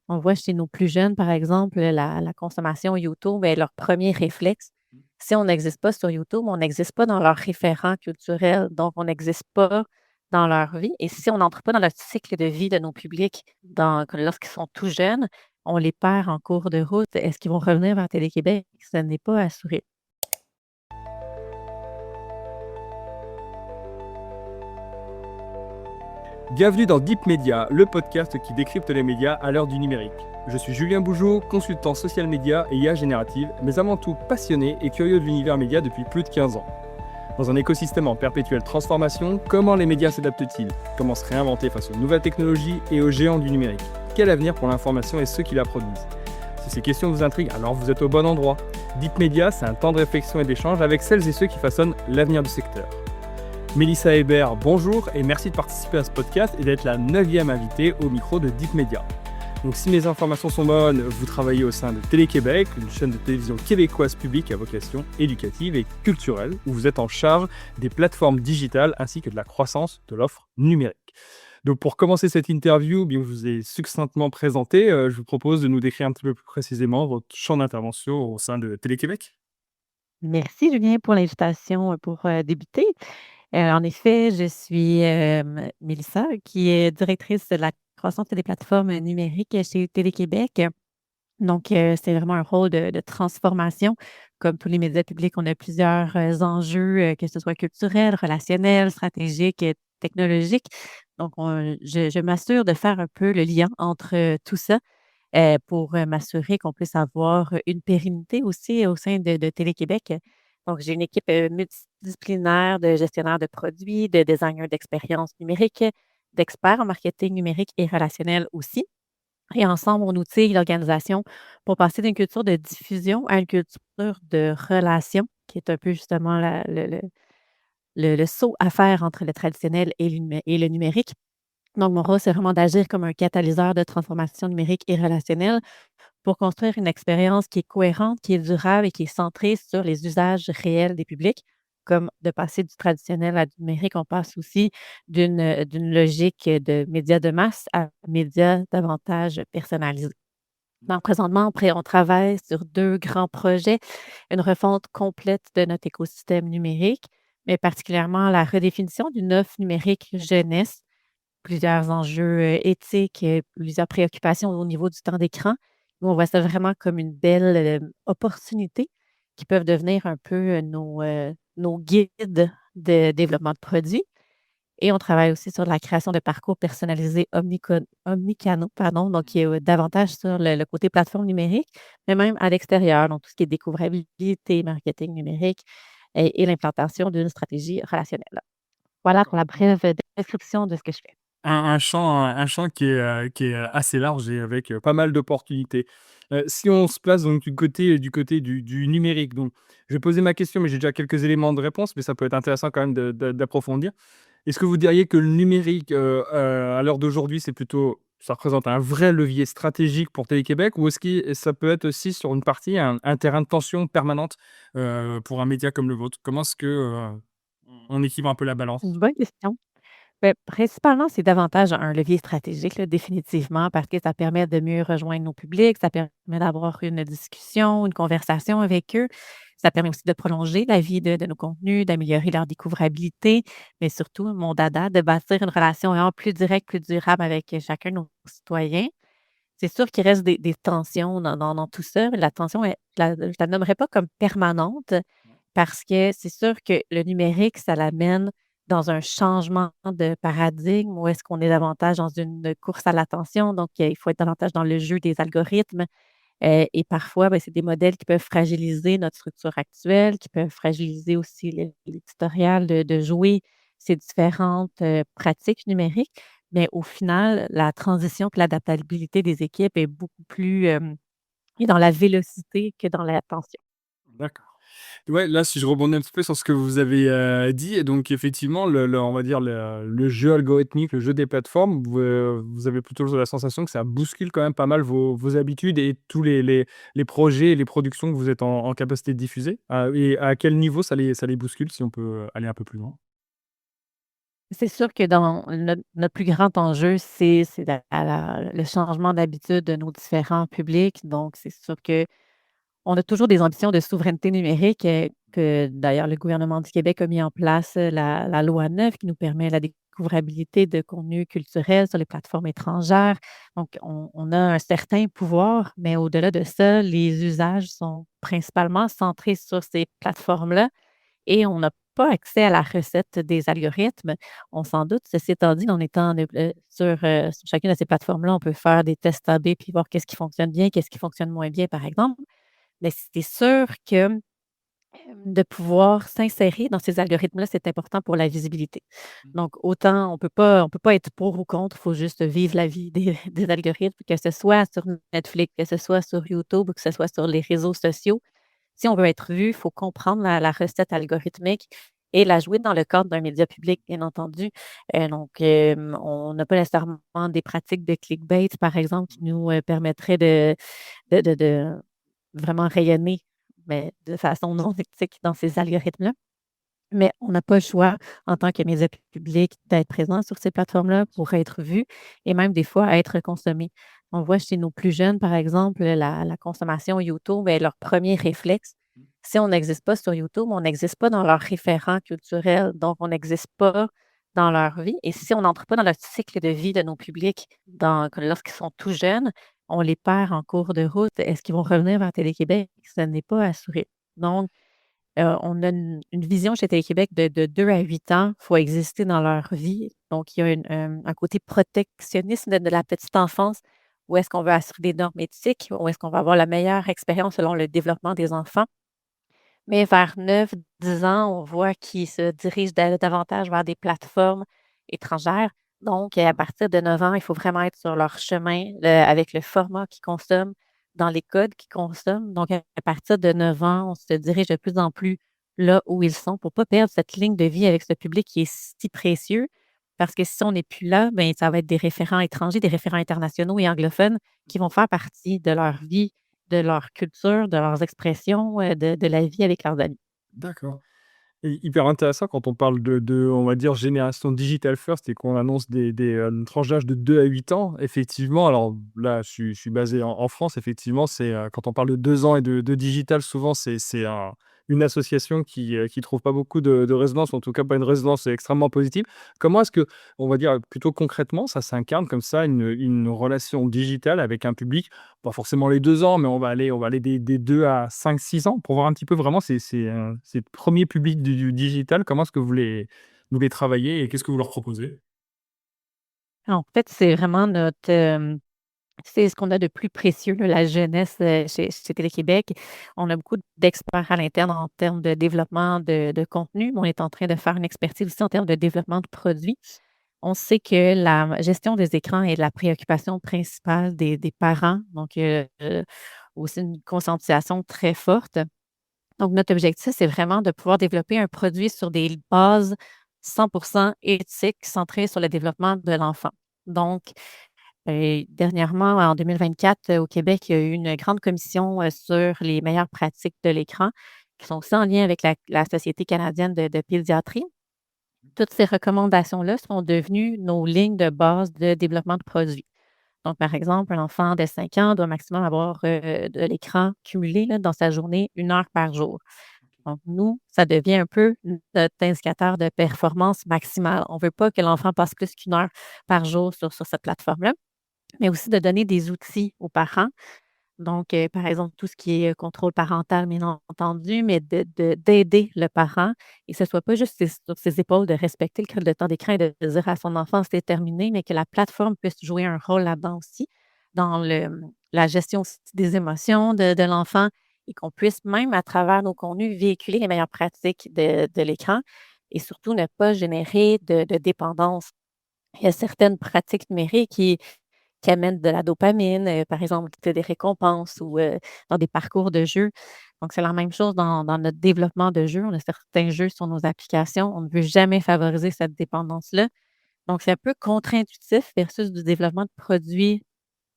On voit chez nos plus jeunes, par exemple, la consommation YouTube est leur premier réflexe. Si on n'existe pas sur YouTube, on n'existe pas dans leurs référents culturels, donc on n'existe pas dans leur vie et si on n'entre pas dans le cycle de vie de nos publics lorsqu'ils sont tout jeunes, on les perd en cours de route. Est-ce qu'ils vont revenir vers Télé-Québec? Ce n'est pas assuré. Bienvenue dans Deep Media, le podcast qui décrypte les médias à l'heure du numérique. Je suis Julien Bougeot, consultant social media et IA générative, mais avant tout passionné et curieux de l'univers média depuis plus de 15 ans. Dans un écosystème en perpétuelle transformation, comment les médias s'adaptent-ils? Comment se réinventer face aux nouvelles technologies et aux géants du numérique? Quel avenir pour l'information et ceux qui la produisent? Si ces questions vous intriguent, alors vous êtes au bon endroit. Deep Media, c'est un temps de réflexion et d'échange avec celles et ceux qui façonnent l'avenir du secteur. Mélissa Hébert, bonjour et merci de participer à ce podcast et d'être la 9e invitée au micro de Deep Media. Donc si mes informations sont bonnes, vous travaillez au sein de Télé-Québec, une chaîne de télévision québécoise publique à vocation éducative et culturelle, où vous êtes en charge des plateformes digitales ainsi que de la croissance de l'offre numérique. Donc pour commencer cette interview, bien, je vous ai succinctement présenté, je vous propose de nous décrire un petit peu plus précisément votre champ d'intervention au sein de Télé-Québec. Merci Julien pour l'invitation, pour, débuter. En effet, je suis, Mélissa, qui est directrice de la croissance et des plateformes numériques chez Télé-Québec. Donc, c'est vraiment un rôle de transformation. Comme tous les médias publics, on a plusieurs, enjeux, que ce soit culturels, relationnels, stratégiques, technologiques. Donc je m'assure de faire un peu le lien entre, tout ça, pour, m'assurer qu'on puisse avoir une pérennité aussi au sein de Télé-Québec. Donc j'ai une équipe, multidisciplinaire de gestionnaires de produits, de designers d'expériences numériques, d'experts en marketing numérique et relationnel aussi. Et ensemble, on outille l'organisation pour passer d'une culture de diffusion à une culture de relation, qui est un peu justement le saut à faire entre le traditionnel et le numérique. Donc, mon rôle, c'est vraiment d'agir comme un catalyseur de transformation numérique et relationnelle pour construire une expérience qui est cohérente, qui est durable et qui est centrée sur les usages réels des publics. Comme de passer du traditionnel à du numérique, on passe aussi d'une logique de médias de masse à médias davantage personnalisés. Donc, présentement, on travaille sur 2 grands projets, une refonte complète de notre écosystème numérique, mais particulièrement la redéfinition d'une offre numérique jeunesse, plusieurs enjeux, éthiques, plusieurs préoccupations au niveau du temps d'écran. Nous, on voit ça vraiment comme une belle, opportunité qui peuvent devenir un peu, nos guides de développement de produits. Et on travaille aussi sur la création de parcours personnalisés omnicanaux, pardon, donc qui est, davantage sur le côté plateforme numérique, mais même à l'extérieur, donc tout ce qui est découvrabilité, marketing numérique et l'implantation d'une stratégie relationnelle. Voilà pour la brève description de ce que je fais. Un champ qui est assez large et avec, pas mal d'opportunités. Si on se place donc du côté du numérique, donc je vais poser ma question, mais j'ai déjà quelques éléments de réponse, mais ça peut être intéressant quand même d'approfondir. Est-ce que vous diriez que le numérique, à l'heure d'aujourd'hui, ça représente un vrai levier stratégique pour Télé-Québec ou est-ce que ça peut être aussi sur une partie un terrain de tension permanente, pour un média comme le vôtre? Comment est-ce que, on équilibre un peu la C'est une balance? bonne question. Beh, principalement, c'est davantage un levier stratégique, là, définitivement, parce que ça permet de mieux rejoindre nos publics, ça permet d'avoir une discussion, une conversation avec eux. Ça permet aussi de prolonger la vie de nos contenus, d'améliorer leur découvrabilité, mais surtout, mon dada, de bâtir une relation vraiment plus directe, plus durable avec chacun de nos citoyens. C'est sûr qu'il reste des tensions dans tout ça. La tension, je la nommerais pas comme permanente parce que c'est sûr que le numérique, ça l'amène dans un changement de paradigme où est-ce qu'on est davantage dans une course à l'attention. Donc, il faut être davantage dans le jeu des algorithmes, et parfois, c'est des modèles qui peuvent fragiliser notre structure actuelle, qui peuvent fragiliser aussi l'éditorial de jouer ces différentes, pratiques numériques. Mais au final, la transition puis l'adaptabilité des équipes est beaucoup plus, est dans la vélocité que dans l'attention. D'accord. Ouais, là, si je rebondis un petit peu sur ce que vous avez, dit et donc effectivement, on va dire le jeu algorithmique, le jeu des plateformes, vous avez plutôt la sensation que ça bouscule quand même pas mal vos habitudes et tous les projets et les productions que vous êtes en capacité de diffuser? Et à quel niveau ça les bouscule, si on peut aller un peu plus loin? C'est sûr que dans notre plus grand enjeu, c'est le changement d'habitude de nos différents publics. Donc, c'est sûr que on a toujours des ambitions de souveraineté numérique, que d'ailleurs le gouvernement du Québec a mis en place, la loi 9 qui nous permet la découvrabilité de contenus culturels sur les plateformes étrangères. Donc on a un certain pouvoir, mais au-delà de ça, les usages sont principalement centrés sur ces plateformes-là et on n'a pas accès à la recette des algorithmes. On s'en doute. Ceci étant dit, en étant sur chacune de ces plateformes-là, on peut faire des tests A/B puis voir qu'est-ce qui fonctionne bien, qu'est-ce qui fonctionne moins bien, par exemple. Mais c'est sûr que, de pouvoir s'insérer dans ces algorithmes-là, c'est important pour la visibilité. Donc autant on peut pas être pour ou contre, il faut juste vivre la vie des des algorithmes, que ce soit sur Netflix, que ce soit sur YouTube ou que ce soit sur les réseaux sociaux. Si on veut être vu, il faut comprendre la recette algorithmique et la jouer dans le cadre d'un média public, bien entendu. On n'a pas nécessairement des pratiques de clickbait, par exemple, qui nous, permettraient de vraiment rayonner, mais de façon non éthique dans ces algorithmes-là. Mais on n'a pas le choix en tant que média public d'être présent sur ces plateformes-là pour être vu et même des fois être consommé. On voit chez nos plus jeunes, par exemple, la consommation YouTube est leur premier réflexe. Si on n'existe pas sur YouTube, on n'existe pas dans leurs référents culturels, donc on n'existe pas dans leur vie. Et si on n'entre pas dans le cycle de vie de nos publics lorsqu'ils sont tout jeunes, on les perd en cours de route. Est-ce qu'ils vont revenir vers Télé-Québec? Ce n'est pas assuré. Donc, on a une vision chez Télé-Québec de 2 à 8 ans, il faut exister dans leur vie. Donc il y a un côté protectionniste de la petite enfance, où est-ce qu'on veut assurer des normes éthiques, où est-ce qu'on va avoir la meilleure expérience selon le développement des enfants. Mais vers 9, 10 ans, on voit qu'ils se dirigent davantage vers des plateformes étrangères. Donc, à partir de 9 ans, il faut vraiment être sur leur chemin, avec le format qu'ils consomment, dans les codes qu'ils consomment. Donc, à partir de 9 ans, on se dirige de plus en plus là où ils sont pour ne pas perdre cette ligne de vie avec ce public qui est si précieux. Parce que si on n'est plus là, ben, ça va être des référents étrangers, des référents internationaux et anglophones qui vont faire partie de leur vie, de leur culture, de leurs expressions, de la vie avec leurs amis. D'accord. Et hyper intéressant quand on parle de, on va dire, génération digital first et qu'on annonce des tranches d'âge de 2 à 8 ans. Effectivement, alors là, je suis basé en France. Effectivement, c'est, quand on parle de 2 ans et de digital, souvent, c'est une association qui trouve pas beaucoup de résonance, ou en tout cas pas une résonance extrêmement positive. Comment est-ce que, on va dire, plutôt concrètement, ça s'incarne comme ça, une relation digitale avec un public? Pas forcément les 2 ans, mais on va aller des 2 à 5, 6 ans pour voir un petit peu vraiment ces 1ers publics du digital. Comment est-ce que vous les travaillez et qu'est-ce que vous leur proposez? En fait, c'est vraiment c'est ce qu'on a de plus précieux, là, la jeunesse, chez Télé-Québec. On a beaucoup d'experts à l'interne en termes de développement de contenu, mais on est en train de faire une expertise aussi en termes de développement de produits. On sait que la gestion des écrans est la préoccupation principale des parents, donc aussi une conscientisation très forte. Donc notre objectif, c'est vraiment de pouvoir développer un produit sur des bases 100% éthiques, centrées sur le développement de l'enfant. Donc, dernièrement, en 2024, au Québec, il y a eu une grande commission, sur les meilleures pratiques de l'écran, qui sont aussi en lien avec la Société canadienne de pédiatrie. Toutes ces recommandations-là sont devenues nos lignes de base de développement de produits. Donc, par exemple, un enfant de 5 ans doit maximum avoir, de l'écran cumulé là, dans sa journée 1 heure par jour. Donc, nous, ça devient un peu notre indicateur de performance maximale. On ne veut pas que l'enfant passe plus qu'1 heure par jour sur cette plateforme-là, mais aussi de donner des outils aux parents. Donc, par exemple, tout ce qui est, contrôle parental, bien entendu, mais d'aider le parent et que ce soit pas juste sur ses épaules de respecter le temps d'écran et de dire à son enfant: «C'est terminé», mais que la plateforme puisse jouer un rôle là-dedans aussi, dans la gestion aussi des émotions de l'enfant et qu'on puisse même à travers nos contenus véhiculer les meilleures pratiques de l'écran et surtout ne pas générer de dépendance. Il y a certaines pratiques numériques qui amènent de la dopamine, par exemple, tu des récompenses ou, dans des parcours de jeux. Donc c'est la même chose dans notre développement de jeux. On a certains jeux sur nos applications. On ne veut jamais favoriser cette dépendance-là. Donc c'est un peu contre-intuitif versus du développement de produits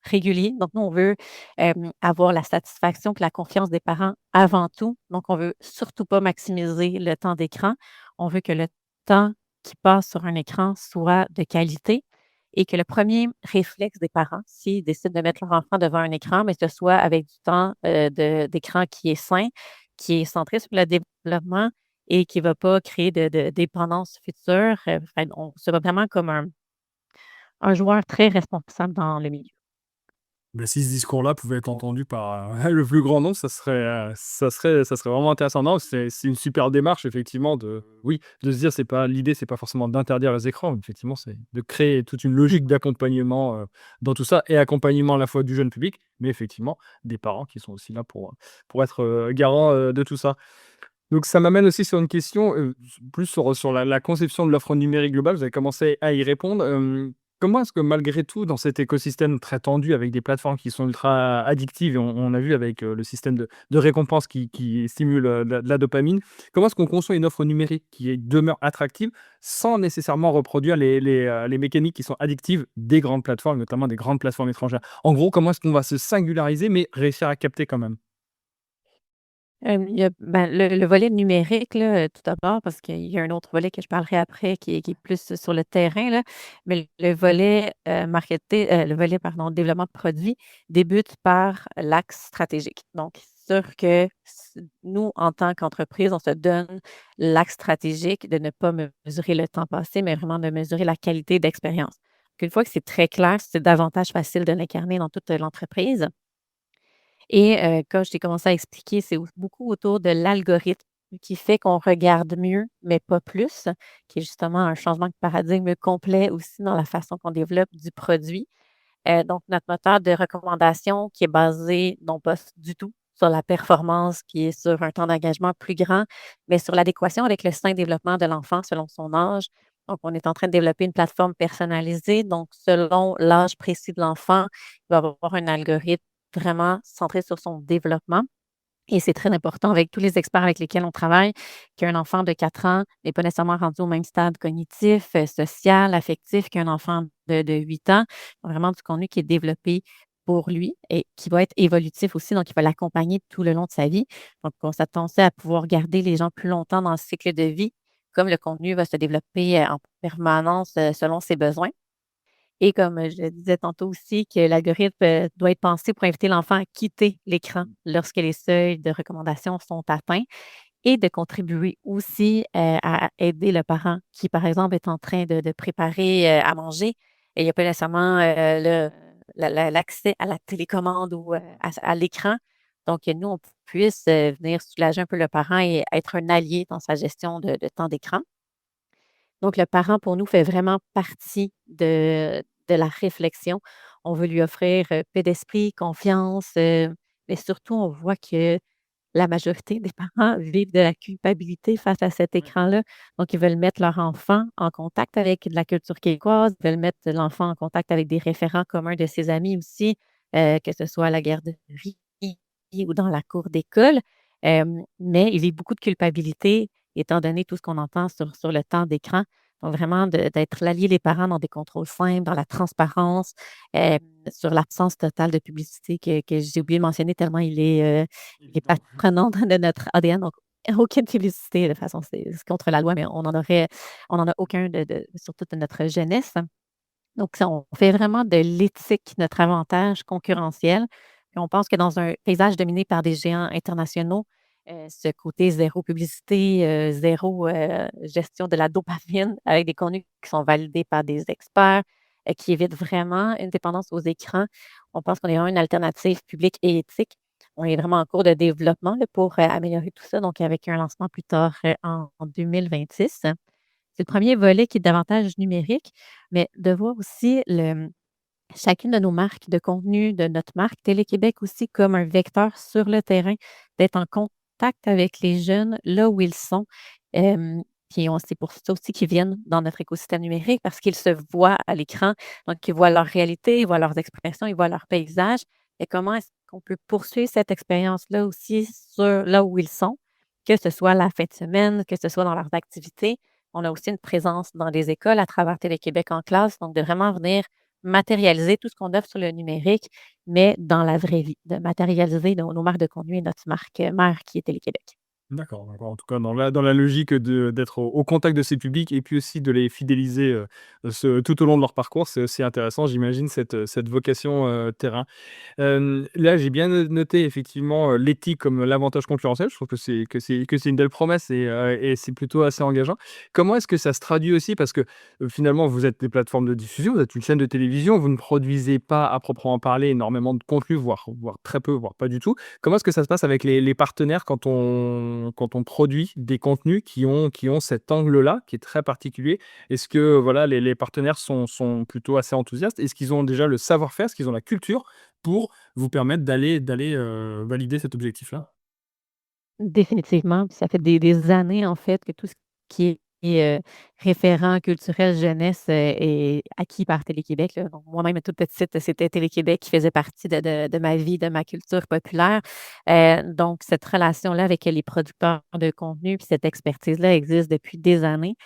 réguliers. Donc nous, on veut, avoir la satisfaction que la confiance des parents avant tout. Donc on veut surtout pas maximiser le temps d'écran. On veut que le temps qui passe sur un écran soit de qualité et que le premier réflexe des parents, s'ils décident de mettre leur enfant devant un écran, mais que ce soit avec du temps, d'écran qui est sain, qui est centré sur le développement et qui ne va pas créer de dépendance future. Enfin, on se voit vraiment comme un joueur très responsable dans le milieu. Bah, si ce discours-là pouvait être entendu par, le plus grand nombre, ça serait vraiment intéressant. Non, c'est une super démarche effectivement de oui, de se dire c'est pas forcément d'interdire les écrans, effectivement, c'est de créer toute une logique d'accompagnement, dans tout ça et accompagnement à la fois du jeune public, mais effectivement des parents qui sont aussi là pour être, garants, de tout ça. Donc ça m'amène aussi sur une question, plus sur la conception de l'offre numérique globale. Vous avez commencé à y répondre. Comment est-ce que malgré tout, dans cet écosystème très tendu avec des plateformes qui sont ultra addictives et on a vu avec, le système de récompense qui stimule, de la dopamine, comment est-ce qu'on conçoit une offre numérique qui demeure attractive sans nécessairement reproduire les mécaniques qui sont addictives des grandes plateformes, notamment des grandes plateformes étrangères? En gros, comment est-ce qu'on va se singulariser mais réussir à capter quand même? Il y a le volet numérique là, tout d'abord parce qu'il y a un autre volet que je parlerai après qui est plus sur le terrain là, mais le volet, le volet pardon, développement de produits débute par l'axe stratégique. Donc sûr que nous, en tant qu'entreprise, on se donne l'axe stratégique de ne pas mesurer le temps passé, mais vraiment de mesurer la qualité d'expérience. Une fois que c'est très clair, c'est davantage facile de l'incarner dans toute l'entreprise. Et comme je t'ai commencé à expliquer, c'est beaucoup autour de l'algorithme qui fait qu'on regarde mieux, mais pas plus, qui est justement un changement de paradigme complet aussi dans la façon qu'on développe du produit. Donc notre moteur de recommandation qui est basé non pas du tout sur la performance, qui est sur un temps d'engagement plus grand, mais sur l'adéquation avec le sain développement de l'enfant selon son âge. Donc, on est en train de développer une plateforme personnalisée. Donc, selon l'âge précis de l'enfant, il va avoir un algorithme vraiment centré sur son développement. Et c'est très important avec tous les experts avec lesquels on travaille, qu'un enfant de 4 ans n'est pas nécessairement rendu au même stade cognitif, social, affectif qu'un enfant de 8 ans. Vraiment du contenu qui est développé pour lui et qui va être évolutif aussi, donc il va l'accompagner tout le long de sa vie. Donc, on s'attend aussi à pouvoir garder les gens plus longtemps dans le cycle de vie, comme le contenu va se développer en permanence selon ses besoins. Et comme, je disais tantôt aussi que l'algorithme, doit être pensé pour inviter l'enfant à quitter l'écran lorsque les seuils de recommandation sont atteints et de contribuer aussi, à aider le parent qui, par exemple, est en train de préparer, à manger et il n'y a pas nécessairement, l'accès à la télécommande ou, à l'écran. Donc que nous, on puisse, venir soulager un peu le parent et être un allié dans sa gestion de temps d'écran. Donc le parent, pour nous, fait vraiment partie de la réflexion. On veut lui offrir, paix d'esprit, confiance, mais surtout, on voit que la majorité des parents vivent de la culpabilité face à cet Ouais. écran-là. Donc, ils veulent mettre leur enfant en contact avec de la culture québécoise, ils veulent mettre l'enfant en contact avec des référents communs de ses amis aussi, que ce soit à la garderie ou dans la cour d'école. Mais il y a beaucoup de culpabilité étant donné tout ce qu'on entend sur le temps d'écran. Donc, vraiment d'être l'allié des parents dans des contrôles simples, dans la transparence, hem, sur l'absence totale de publicité que j'ai oublié de mentionner tellement il est Évident. partie prenante de notre ADN, donc aucune publicité de façon c'est contre la loi, mais on en a aucun sur toute notre jeunesse. Donc ça, on fait vraiment de l'éthique notre avantage concurrentiel. Puis on pense que dans un paysage dominé par des géants internationaux, ce côté zéro publicité, zéro, gestion de la dopamine avec des contenus qui sont validés par des experts, qui évitent vraiment une dépendance aux écrans. On pense qu'on est vraiment une alternative publique et éthique. On est vraiment en cours de développement là, pour, améliorer tout ça, donc avec un lancement plus tard, en 2026. C'est le premier volet qui est davantage numérique, mais de voir aussi chacune de nos marques de contenu, de notre marque Télé-Québec aussi comme un vecteur sur le terrain, d'être en contact avec les jeunes là où ils sont. Puis c'est pour ça aussi qu'ils viennent dans notre écosystème numérique parce qu'ils se voient à l'écran, donc ils voient leur réalité, ils voient leurs expressions, ils voient leur paysage et comment est-ce qu'on peut poursuivre cette expérience-là aussi sur là où ils sont, que ce soit la fin de semaine, que ce soit dans leurs activités. On a aussi une présence dans les écoles à travers Télé-Québec en classe, donc de vraiment venir matérialiser tout ce qu'on offre sur le numérique, mais dans la vraie vie, de matérialiser nos marques de contenu et notre marque mère qui est Télé-Québec. D'accord. En tout cas, dans la logique d'être au contact de ces publics et puis aussi de les fidéliser, tout au long de leur parcours, c'est aussi intéressant, j'imagine, cette vocation, terrain. Là, j'ai bien noté effectivement, l'éthique comme l'avantage concurrentiel. Je trouve que c'est une belle promesse et c'est plutôt assez engageant. Comment est-ce que ça se traduit aussi? Parce que, finalement, vous êtes des plateformes de diffusion, vous êtes une chaîne de télévision, vous ne produisez pas à proprement parler énormément de contenu, voire très peu, voire pas du tout. Comment est-ce que ça se passe avec les partenaires quand on produit des contenus qui ont cet angle-là, qui est très particulier? Est-ce que, voilà, les partenaires sont plutôt assez enthousiastes? Est-ce qu'ils ont déjà le savoir-faire? Est-ce qu'ils ont la culture pour vous permettre d'aller, valider cet objectif-là? Définitivement, puis ça fait des années, en fait, que tout ce qui est, référent culturel jeunesse, est acquis par Télé-Québec, là. Donc moi-même, toute petite, c'était Télé-Québec qui faisait partie de ma vie, de ma culture populaire. Donc cette relation-là avec les producteurs de contenu, puis cette expertise-là existe depuis des années.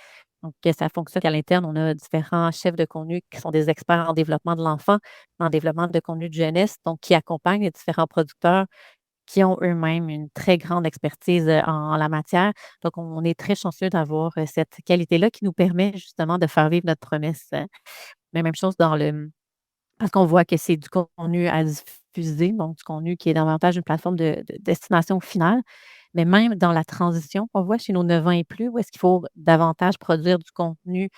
Donc ça fonctionne qu'à l'interne, on a différents chefs de contenu qui sont des experts en développement de l'enfant, en développement de contenu de jeunesse, donc qui accompagnent les différents producteurs qui ont eux-mêmes une très grande expertise, en la matière. Donc on est très chanceux d'avoir, cette qualité-là qui nous permet justement de faire vivre notre promesse, mais même chose parce qu'on voit que c'est du contenu à diffuser, donc du contenu qui est davantage une plateforme de destination finale. Mais même dans la transition qu'on voit chez nos 9 ans et plus, où est-ce qu'il faut davantage produire du contenu,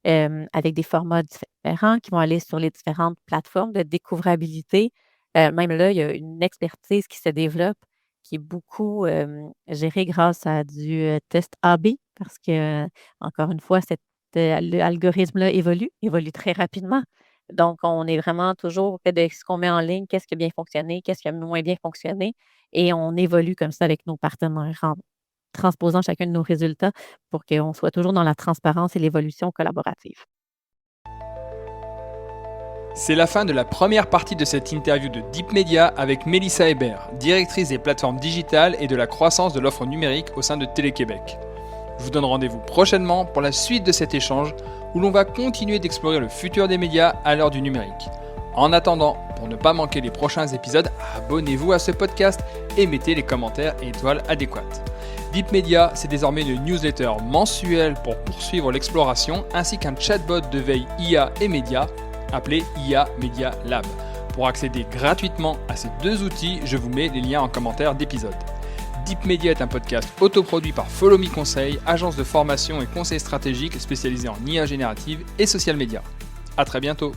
avec des formats différents qui vont aller sur les différentes plateformes de découvrabilité. Même là, il y a une expertise qui se développe, qui est beaucoup, gérée grâce à du, test AB parce que, encore une fois, l'algorithme-là évolue très rapidement. Donc on est vraiment toujours au fait de ce qu'on met en ligne, qu'est-ce qui a bien fonctionné, qu'est-ce qui a moins bien fonctionné et on évolue comme ça avec nos partenaires en transposant chacun de nos résultats pour qu'on soit toujours dans la transparence et l'évolution collaborative. C'est la fin de la première partie de cette interview de Deep Media avec Mélissa Hébert, directrice des plateformes digitales et de la croissance de l'offre numérique au sein de Télé-Québec. Je vous donne rendez-vous prochainement pour la suite de cet échange où l'on va continuer d'explorer le futur des médias à l'heure du numérique. En attendant, pour ne pas manquer les prochains épisodes, abonnez-vous à ce podcast et mettez les commentaires et étoiles adéquates. Deep Media, c'est désormais une newsletter mensuelle pour poursuivre l'exploration ainsi qu'un chatbot de veille IA et médias appelé IA Media Lab. Pour accéder gratuitement à ces deux outils, je vous mets les liens en commentaire d'épisode. Deep Media est un podcast autoproduit par Follow Me Conseil, agence de formation et conseil stratégique spécialisée en IA générative et social media. À très bientôt.